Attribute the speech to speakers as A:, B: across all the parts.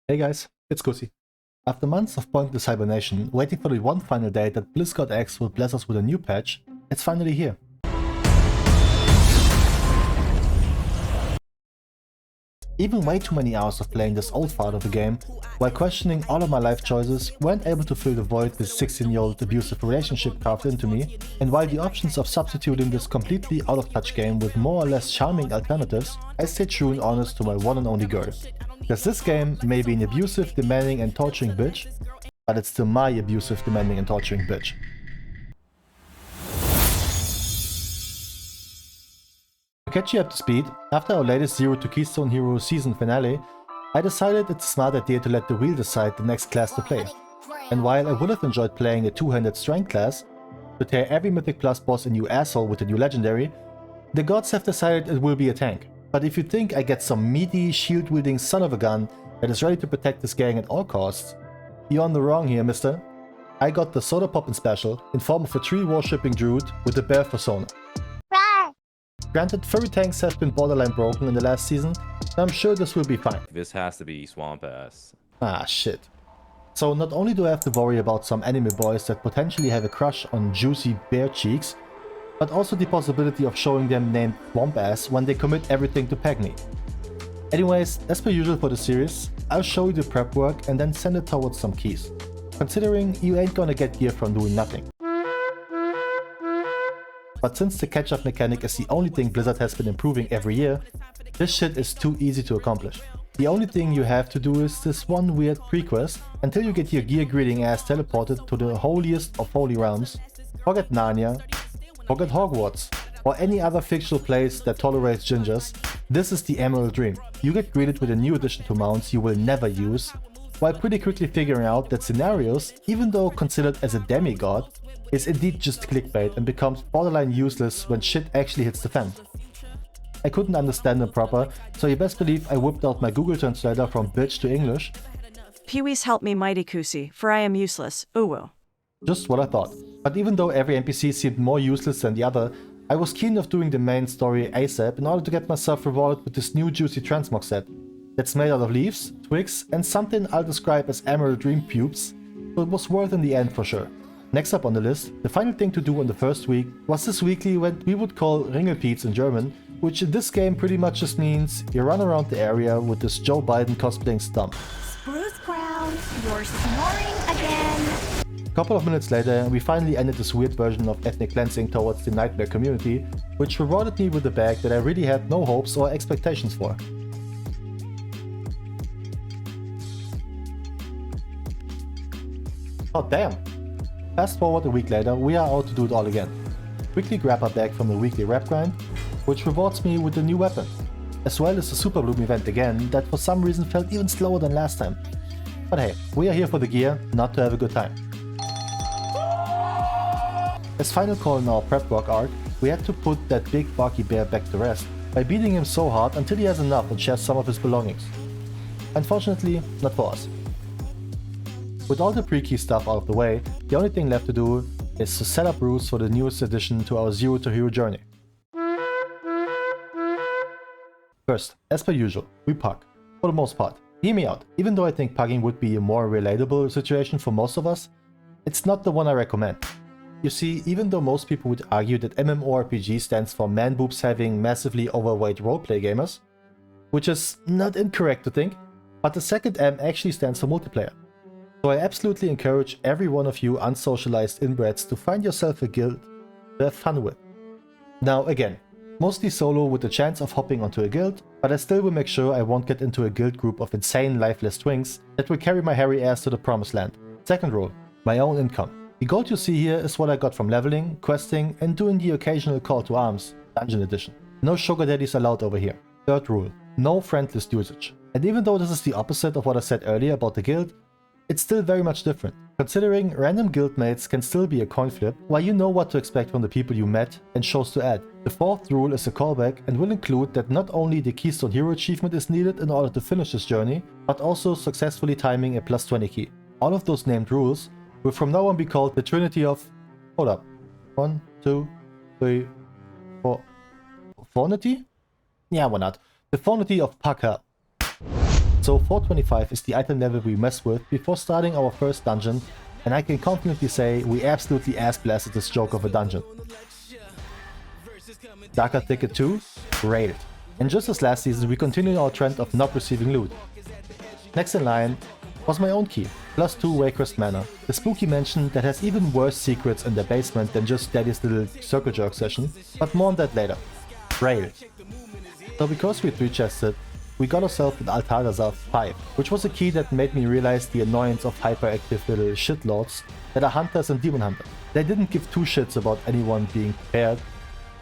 A: Hey guys, it's Kusi. After months of pointless hibernation, waiting for the one final day that BlizzCon X will bless us with a new patch, it's finally here. Even way too many hours of playing this old part of the game, while questioning all of my life choices, weren't able to fill the void this 16-year-old abusive relationship carved into me, and while the options of substituting this completely out-of-touch game with more or less charming alternatives, I stay true and honest to my one and only girl. Because this game may be an abusive, demanding and torturing bitch, but it's still my abusive, demanding and torturing bitch. To catch you up to speed, after our latest Zero to Keystone Hero season finale, I decided it's a smart idea to let the wheel decide the next class to play. And while I would have enjoyed playing a two-handed strength class, to tear every Mythic Plus boss a new asshole with a new legendary, the gods have decided it will be a tank. But if you think I get some meaty, shield-wielding son of a gun that is ready to protect this gang at all costs, you're on the wrong here, mister. I got the Soda Poppin' special in form of a tree-worshipping druid with a bear persona. Granted, furry tanks have been borderline broken in the last season, and I'm sure this will be fine.
B: This has to be Swamp Ass.
A: Ah, shit. So not only do I have to worry about some anime boys that potentially have a crush on juicy bear cheeks, but also the possibility of showing them named Swamp Ass when they commit everything to peg me. Anyways, as per usual for the series, I'll show you the prep work and then send it towards some keys, considering you ain't gonna get gear from doing nothing. But since the catch-up mechanic is the only thing Blizzard has been improving every year, this shit is too easy to accomplish. The only thing you have to do is this one weird pre-quest until you get your gear-greeting ass teleported to the holiest of holy realms. Forget Narnia, forget Hogwarts, or any other fictional place that tolerates gingers. This is the Emerald Dream. You get greeted with a new addition to mounts you will never use, while pretty quickly figuring out that scenarios, even though considered as a demigod, is indeed just clickbait and becomes borderline useless when shit actually hits the fan. I couldn't understand them proper, so you best believe I whipped out my Google Translator from bitch to English.
C: Please help me, mighty Kusi, for I am useless. Uwu.
A: Just what I thought. But even though every NPC seemed more useless than the other, I was keen of doing the main story ASAP in order to get myself rewarded with this new juicy transmog set. That's made out of leaves, twigs and something I'll describe as Emerald Dream pubes, so it was worth in the end for sure. Next up on the list, the final thing to do in the first week was this weekly event we would call Ringelpiez in German, which in this game pretty much just means you run around the area with this Joe Biden cosplaying stump.
D: Spruce Crown, you're snoring again!
A: A couple of minutes later, we finally ended this weird version of ethnic cleansing towards the Nightmare community, which rewarded me with a bag that I really had no hopes or expectations for. Oh damn! Fast forward a week later, we are out to do it all again. Quickly grab our bag from the weekly rep grind, which rewards me with a new weapon, as well as the Super Bloom event again that for some reason felt even slower than last time. But hey, we are here for the gear, not to have a good time. As final call in our prep work arc, we had to put that big barky bear back to rest by beating him so hard until he has enough and shares some of his belongings. Unfortunately, not for us. With all the pre-key stuff out of the way, the only thing left to do is to set up rules for the newest addition to our Zero to Hero journey. First, as per usual, we pug, for the most part. Hear me out, even though I think pugging would be a more relatable situation for most of us, it's not the one I recommend. You see, even though most people would argue that MMORPG stands for man boobs having massively overweight roleplay gamers, which is not incorrect to think, but the second M actually stands for multiplayer. So I absolutely encourage every one of you unsocialized inbreds to find yourself a guild to have fun with. Now again, mostly solo with the chance of hopping onto a guild, but I still will make sure I won't get into a guild group of insane lifeless twinks that will carry my hairy ass to the promised land. Second rule, my own income. The gold you see here is what I got from leveling, questing and doing the occasional call to arms, dungeon edition. No sugar daddies allowed over here. Third rule, no friend list usage. And even though this is the opposite of what I said earlier about the guild, it's still very much different, considering random guildmates can still be a coin flip, while you know what to expect from the people you met and chose to add. The fourth rule is a callback and will include that not only the Keystone Hero achievement is needed in order to finish this journey, but also successfully timing a plus 20 key. All of those named rules will from now on be called the Trinity of... Hold up. 1, 2, 3, 4... Fornity? Yeah, why not? The Fornity of Pug Hell. So 425 is the item level we mess with before starting our first dungeon, and I can confidently say we absolutely ass-blasted this joke of a dungeon. Darker Ticket 2, railed. And just as last season, we continued our trend of not receiving loot. Next in line was my own key, +2 Warcraft mana, the spooky mansion that has even worse secrets in their basement than just Daddy's little circle jerk session, but more on that later. Railed. So because we 3-chested, we got ourselves an Altadazar 5, which was a key that made me realize the annoyance of hyperactive little shitlords that are hunters and demon hunters. They didn't give two shits about anyone being prepared,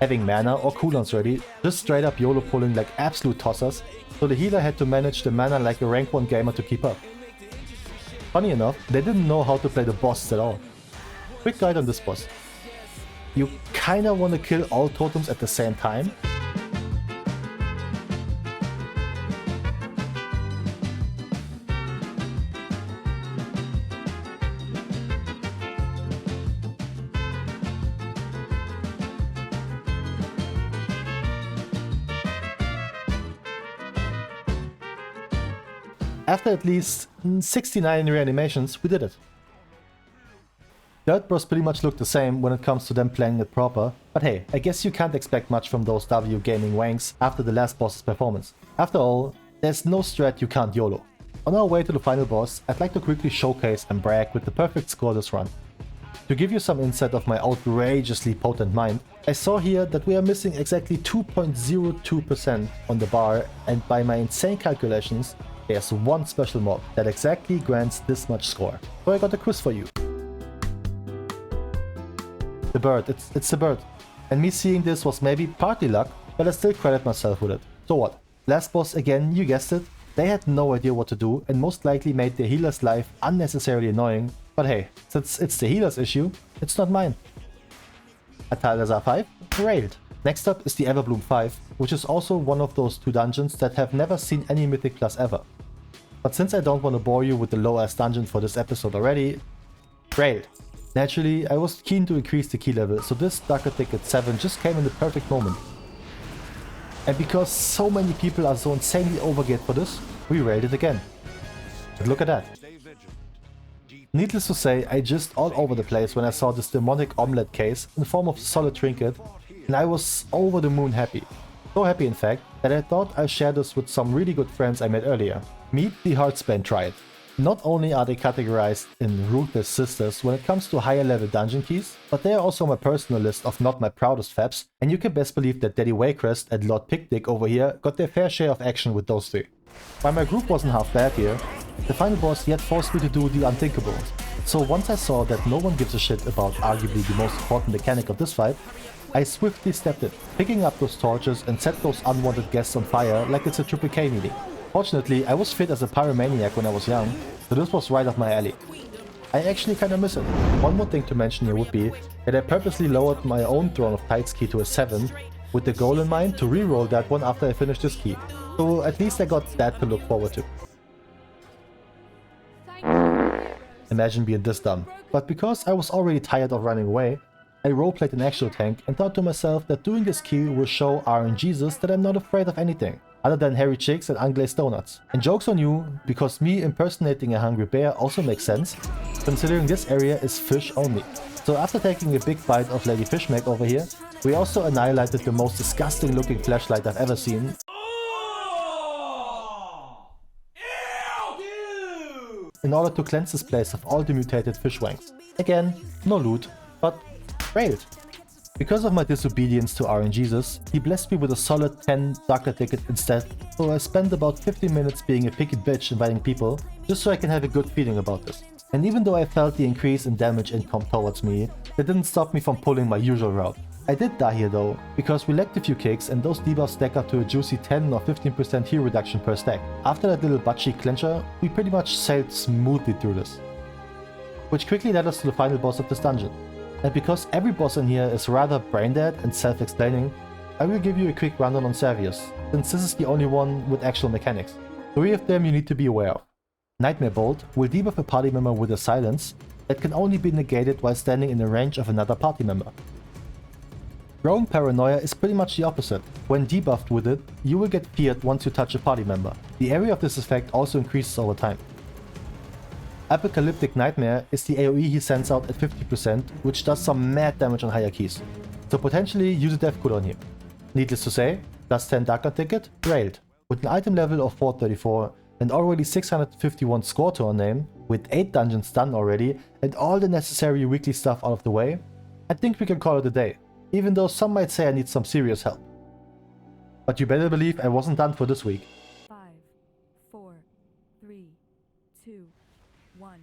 A: having mana or cooldowns ready, just straight up YOLO pulling like absolute tossers, so the healer had to manage the mana like a rank 1 gamer to keep up. Funny enough, they didn't know how to play the boss at all. Quick guide on this boss. You kinda wanna kill all totems at the same time. After at least 69 reanimations, we did it. Dirt Bros pretty much look the same when it comes to them playing it proper, but hey, I guess you can't expect much from those W gaming wanks after the last boss's performance. After all, there's no strat you can't YOLO. On our way to the final boss, I'd like to quickly showcase and brag with the perfect score this run. To give you some insight of my outrageously potent mind, I saw here that we are missing exactly 2.02% on the bar, and by my insane calculations, there's one special mob that exactly grants this much score. So I got a quiz for you. The bird, it's the bird. And me seeing this was maybe partly luck, but I still credit myself with it. So what? Last boss again, you guessed it. They had no idea what to do and most likely made their healer's life unnecessarily annoying. But hey, since it's the healer's issue, it's not mine. Altadazar 5, railed. Next up is the Everbloom 5, which is also one of those two dungeons that have never seen any Mythic Plus ever. But since I don't want to bore you with the low ass dungeon for this episode already, railed. Naturally, I was keen to increase the key level, so this Darker Ticket 7 just came in the perfect moment. And because so many people are so insanely overgeared for this, we railed it again. But look at that. Needless to say, I just all over the place when I saw this demonic omelette case in form of a solid trinket, and I was over the moon happy. So happy in fact, that I thought I'd share this with some really good friends I met earlier. Meet the Heartsbane Triad. Not only are they categorized in ruthless sisters when it comes to higher level dungeon keys, but they are also on my personal list of not my proudest faps, and you can best believe that Daddy Waycrest and Lord Picnic over here got their fair share of action with those three. While my group wasn't half bad here, the final boss yet forced me to do the unthinkable. So once I saw that no one gives a shit about arguably the most important mechanic of this fight, I swiftly stepped in, picking up those torches and set those unwanted guests on fire like it's a Triple K meeting. Fortunately, I was fit as a pyromaniac when I was young, so this was right up my alley. I actually kinda miss it. One more thing to mention here would be that I purposely lowered my own Throne of Tides key to a 7, with the goal in mind to re-roll that one after I finish this key. So at least I got that to look forward to. Imagine being this dumb. But because I was already tired of running away, I roleplayed an actual tank and thought to myself that doing this key will show RNGesus that I'm not afraid of anything, other than hairy chicks and unglazed donuts. And joke's on you, because me impersonating a hungry bear also makes sense, considering this area is fish only. So after taking a big bite of Lady Fishmack over here, we also annihilated the most disgusting looking flashlight I've ever seen. In order to cleanse this place of all the mutated fish wanks. Again, no loot, but railed. Because of my disobedience to RNGesus, he blessed me with a solid 10 Darker Ticket instead, so I spent about 15 minutes being a picky bitch inviting people, just so I can have a good feeling about this. And even though I felt the increase in damage income towards me, that didn't stop me from pulling my usual route. I did die here though, because we lacked a few kicks and those debuffs stack up to a juicy 10 or 15% heal reduction per stack. After that little butt-cheek clincher, we pretty much sailed smoothly through this. Which quickly led us to the final boss of this dungeon. And because every boss in here is rather brain-dead and self-explaining, I will give you a quick rundown on Servius, since this is the only one with actual mechanics. 3 of them you need to be aware of. Nightmare Bolt will debuff a party member with a silence that can only be negated while standing in the range of another party member. Growing Paranoia is pretty much the opposite. When debuffed with it, you will get feared once you touch a party member. The area of this effect also increases over time. Apocalyptic Nightmare is the AoE he sends out at 50%, which does some mad damage on higher keys. So potentially use a death cooldown here. Needless to say, plus 10 Darker Ticket, railed. With an item level of 434 and already 651 score to our name, with 8 dungeons done already and all the necessary weekly stuff out of the way, I think we can call it a day. Even though some might say I need some serious help. But you better believe I wasn't done for this week.
E: 5, 4, 3, 2, 1.